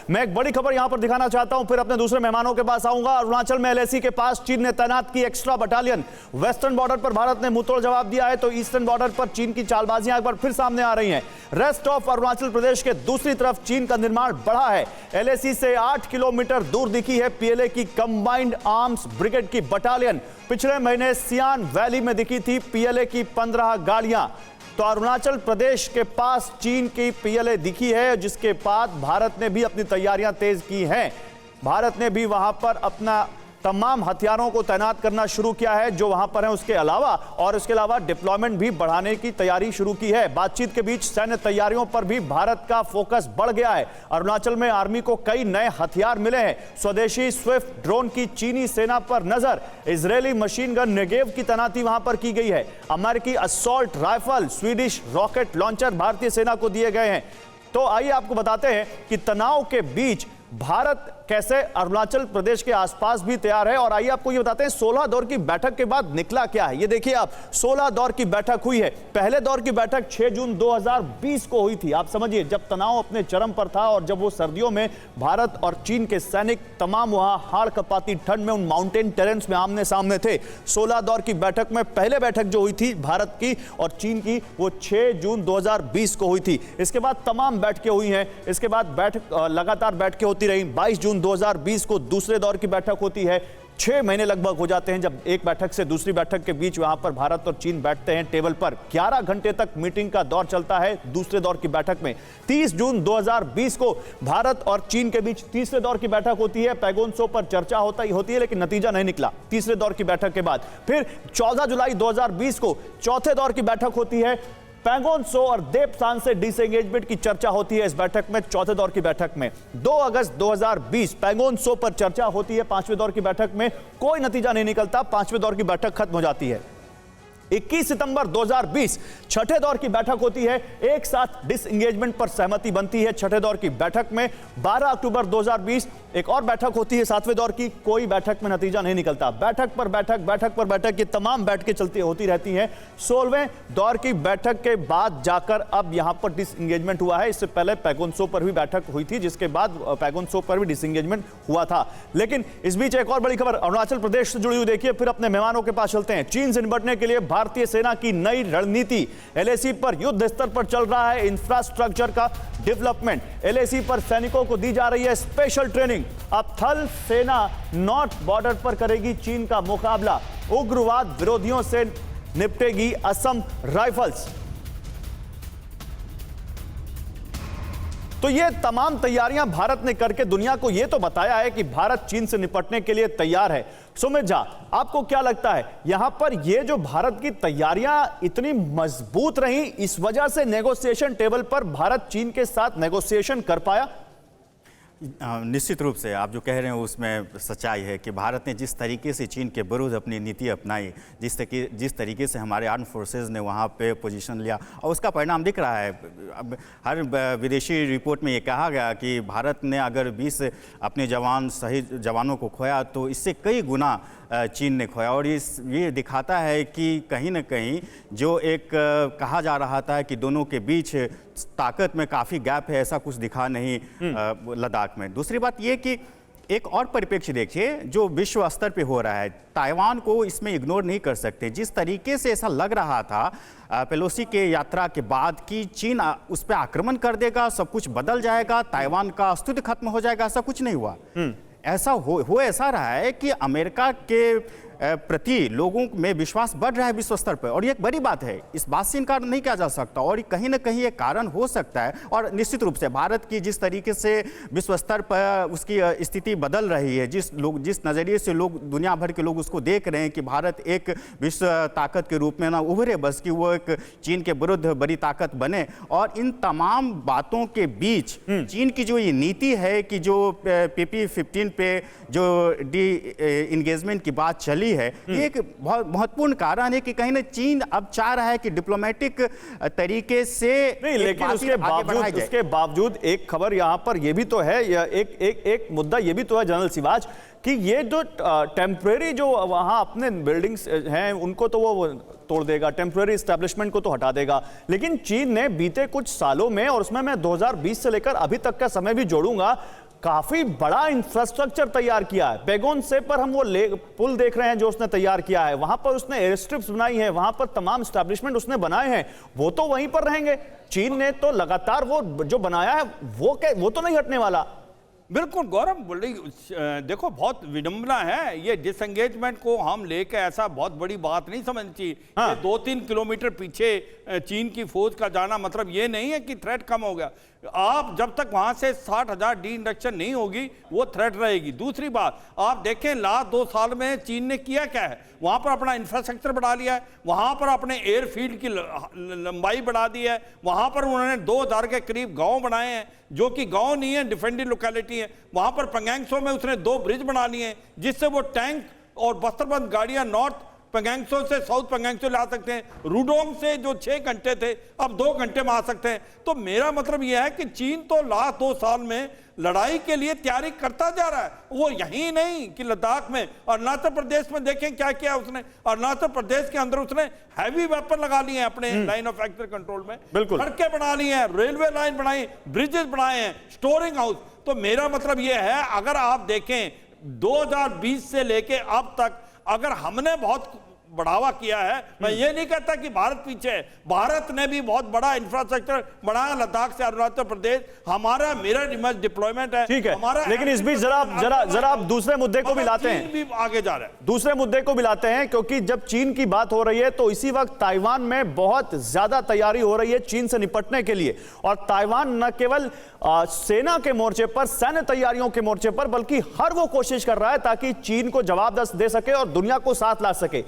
मैं एक बड़ी खबर यहां पर दिखाना चाहता हूं, फिर अपने दूसरे मेहमानों के पास आऊंगा। अरुणाचल में एलएसी के पास चीन ने तैनात की एक्स्ट्रा बटालियन। वेस्टर्न बॉर्डर पर भारत ने मुंहतोड़ जवाब दिया है, तो ईस्टर्न बॉर्डर पर चीन की चालबाजियां एक बार फिर सामने आ रही हैं। रेस्ट ऑफ अरुणाचल प्रदेश के दूसरी तरफ चीन का निर्माण बढ़ा है। एलएसी से 8 किलोमीटर दूर दिखी है पीएलए की कंबाइंड आर्म्स ब्रिगेड की बटालियन। पिछले महीने सियान वैली में दिखी थी पीएलए की 15 गाड़ियां। तो अरुणाचल प्रदेश के पास चीन की पीएलए दिखी है, जिसके बाद भारत ने भी अपनी तैयारियां तेज की हैं। भारत ने भी वहां पर अपना तमाम हथियारों को तैनात करना शुरू किया है जो वहां पर है, उसके अलावा डिप्लॉयमेंट भी बढ़ाने की तैयारी शुरू की है। बातचीत के बीच सैन्य तैयारियों पर भी भारत का फोकस बढ़ गया है। अरुणाचल में आर्मी को कई नए हथियार मिले हैं। स्वदेशी स्विफ्ट ड्रोन की चीनी सेना पर नजर, इजरायली मशीन गन नेगेव की तैनाती वहां पर की गई है। अमेरिकी assault rifle, Swedish rocket launcher भारतीय सेना को दिए गए हैं। तो आइए आपको बताते हैं कि तनाव के बीच भारत कैसे अरुणाचल प्रदेश के आसपास भी तैयार है। और आइए आपको ये बताते हैं 16 दौर की बैठक के बाद निकला क्या है। ये देखिए आप, 16 दौर की बैठक हुई है। पहले दौर की बैठक 6 जून 2020 को हुई थी। आप समझिए, जब तनाव अपने चरम पर था और जब वो सर्दियों में भारत और चीन के सैनिक तमाम वहां हाड़ कपाती ठंड में उन माउंटेन टेरेन्स में आमने सामने थे। 16 दौर की बैठक में पहले बैठक जो हुई थी भारत की और चीन की, वो 6 जून 2020 को हुई थी। इसके बाद तमाम बैठकें हुई हैं। इसके बाद लगातार बैठकें होती रही। 22 जून 2020 को दूसरे दौर की बैठक होती है। 6 महीने लगभग हो जाते हैं जब एक बैठक से दूसरी बैठक के बीच वहां पर भारत और चीन बैठते हैं टेबल पर। 11 घंटे तक मीटिंग का दौर चलता है दूसरे दौर की बैठक में। 30 जून 2020 को भारत और चीन के बीच तीसरे दौर की बैठक होती है। पैगोन त्सो पर चर्चा होती है, लेकिन नतीजा नहीं निकला तीसरे दौर की बैठक के बाद। फिर 14 जुलाई 2020 को चौथे दौर की बैठक होती है। पैगोन त्सो और देपसान से डिसएंगेजमेंट की चर्चा होती है इस बैठक में, चौथे दौर की बैठक में। 2 अगस्त 2020 पैगोन त्सो पर चर्चा होती है। 5वें दौर की बैठक में कोई नतीजा नहीं निकलता, 5वें दौर की बैठक खत्म हो जाती है। 21 सितंबर 2020 छठे दौर की बैठक होती है। एक साथ डिसएंगेजमेंट पर सहमति बनती है छठे दौर की बैठक में। 12 अक्टूबर 2020 एक और बैठक होती है 7वें दौर की। कोई बैठक में नतीजा नहीं निकलता। बैठक पर बैठक, ये तमाम बैठकें होती रहती हैं। 16वें दौर की बैठक के बाद जाकर अब यहां पर डिसएंगेजमेंट हुआ है। इससे पहले पैगोन त्सो पर भी बैठक हुई थी, जिसके बाद पैगोन त्सो पर भी डिसएंगेजमेंट हुआ था। लेकिन इस बीच एक और बड़ी खबर अरुणाचल प्रदेश से जुड़ी हुई, देखिए फिर अपने मेहमानों के पास चलते हैं। चीन से निपटने के लिए भारतीय सेना की नई रणनीति। एलएसी पर युद्ध स्तर पर चल रहा है इंफ्रास्ट्रक्चर का डेवलपमेंट। एलएसी पर सैनिकों को दी जा रही है स्पेशल ट्रेनिंग। अब थल सेना नॉर्थ बॉर्डर पर करेगी चीन का मुकाबला। उग्रवाद विरोधियों से निपटेगी असम राइफल्स। तो ये तमाम तैयारियां भारत ने करके दुनिया को यह तो बताया है कि भारत चीन से निपटने के लिए तैयार है। सुमित झा, आपको क्या लगता है, यहां पर ये जो भारत की तैयारियां इतनी मजबूत रही, इस वजह से नेगोशिएशन टेबल पर भारत चीन के साथ नेगोशिएशन कर पाया? निश्चित रूप से आप जो कह रहे हैं उसमें सच्चाई है कि भारत ने जिस तरीके से चीन के विरुद्ध अपनी नीति अपनाई, जिस तरीके से हमारे आर्म फोर्सेस ने वहाँ पे पोजीशन लिया, और उसका परिणाम दिख रहा है। अब हर विदेशी रिपोर्ट में ये कहा गया कि भारत ने अगर 20 अपने शहीद जवानों को खोया तो इससे कई गुना चीन ने खोया। और ये दिखाता है कि कहीं ना कहीं जो एक कहा जा रहा था कि दोनों के बीच ताकत में काफ़ी गैप है, ऐसा कुछ दिखा नहीं लद्दाख में। दूसरी बात ये कि एक और परिप्रेक्ष्य देखिए जो विश्व स्तर पे हो रहा है। ताइवान को इसमें इग्नोर नहीं कर सकते। जिस तरीके से ऐसा लग रहा था पेलोसी के यात्रा के बाद कि चीन उस पर आक्रमण कर देगा, सब कुछ बदल जाएगा, ताइवान का अस्तित्व खत्म हो जाएगा, ऐसा कुछ नहीं हुआ। ऐसा रहा है कि अमेरिका के प्रति लोगों में विश्वास बढ़ रहा है विश्व स्तर पर, और ये एक बड़ी बात है। इस बात से इनकार नहीं किया जा सकता, और कहीं ना कहीं ये कारण हो सकता है। और निश्चित रूप से भारत की जिस तरीके से विश्व स्तर पर उसकी स्थिति बदल रही है, जिस नज़रिए से लोग, दुनिया भर के लोग उसको देख रहे हैं कि भारत एक विश्व ताकत के रूप में ना उभरे, बस कि वो एक चीन के विरुद्ध बड़ी ताकत बने। और इन तमाम बातों के बीच चीन की जो ये नीति है कि जो PP-15 पे जो इंगेजमेंट की बात चली है, ये एक बहुत महत्वपूर्ण कारण है कि कहीं ना चीन अब चाह रहा है कि डिप्लोमेटिक तरीके से नहीं, लेकिन उसके बावजूद एक खबर यहां पर यह भी तो है, एक मुद्दा यह भी तो है जनरल सिवाज, कि ये जो टेम्परेरी जो वहां अपने बिल्डिंग्स हैं उनको तो वो तोड़ देगा, टेम्परेरी एस्टेब्लिशमेंट को तो हटा देगा। लेकिन चीन ने बीते कुछ सालों में, और उसमें मैं 2020 से लेकर अभी तक का समय भी जोड़ूंगा, काफी बड़ा इंफ्रास्ट्रक्चर तैयार किया है। पैगोंग से पर हम वो पुल देख रहे हैं जो उसने तैयार किया है, वहां पर उसने एयर स्ट्रिप्स बनाई है, वहां पर तमाम एस्टैब्लिशमेंट उसने बनाए हैं, वो तो वहीं पर रहेंगे। चीन ने तो लगातार वो जो बनाया है वो तो नहीं हटने वाला। बिल्कुल गौरव बोले, देखो बहुत विडंबना है ये डिसएंगेजमेंट को हम लेके, ऐसा बहुत बड़ी बात नहीं समझनी चाहिए। हाँ। ये 2-3 किलोमीटर पीछे चीन की फौज का जाना मतलब ये नहीं है कि थ्रेट कम हो गया। आप जब तक वहां से 60,000 डी इंडक्शन नहीं होगी वो थ्रेट रहेगी। दूसरी बात आप देखें लास्ट 2 साल में चीन ने किया क्या है, वहां पर अपना इंफ्रास्ट्रक्चर बढ़ा लिया है, वहां पर अपने एयरफील्ड की लंबाई बढ़ा दी है, वहां पर उन्होंने 2000 के करीब गांव बनाए हैं जो कि गांव नहीं है, डिफेंडेड लोकेलिटी है। वहां पर पंगैंगसो में उसने 2 ब्रिज बना लिए हैं जिससे वो टैंक और बस्तरबंद गाड़ियां नॉर्थ पंगैंगसो से साउथ पंगैंगसो ला सकते हैं। रूडोंग से जो 6 घंटे थे अब 2 घंटे में आ सकते हैं। तो मेरा मतलब यह है कि चीन तो लास्ट 2 साल में लड़ाई के लिए तैयारी करता जा रहा है। वो यही नहीं कि लद्दाख में, अरुणाचल प्रदेश में देखें क्या किया उसने। अरुणाचल प्रदेश के अंदर उसने हैवी वेपन लगा लिए हैं अपने लाइन ऑफ एक्चुअल कंट्रोल में, बिल्कुल सड़कें बना ली हैं, रेलवे लाइन बनाई, ब्रिजेस बनाए हैं, स्टोरिंग हाउस। तो मेरा मतलब यह है अगर आप देखें 2020 से लेके अब तक अगर हमने बहुत बढ़ावा किया है, मैं ये नहीं कहता कि भारत पीछे है, भारत ने भी बहुत बड़ा इंफ्रास्ट्रक्चर बनाया लद्दाख से अरुणाचल प्रदेश। हमारा मिरर इमेज डिप्लॉयमेंट है, ठीक है, हमारा लेकिन इस बीच जरा आप दूसरे मुद्दे को भी लाते हैं, भी आगे जा रहा है। दूसरे मुद्दे को भी लाते हैं, क्योंकि जब चीन की बात हो रही है तो इसी वक्त ताइवान में बहुत ज्यादा तैयारी हो रही है चीन से निपटने के लिए। और ताइवान न केवल सेना के मोर्चे पर, सैन्य तैयारियों के मोर्चे पर, बल्कि हर वो कोशिश कर रहा है ताकि चीन को जवाब दे सके और दुनिया को साथ ला सके।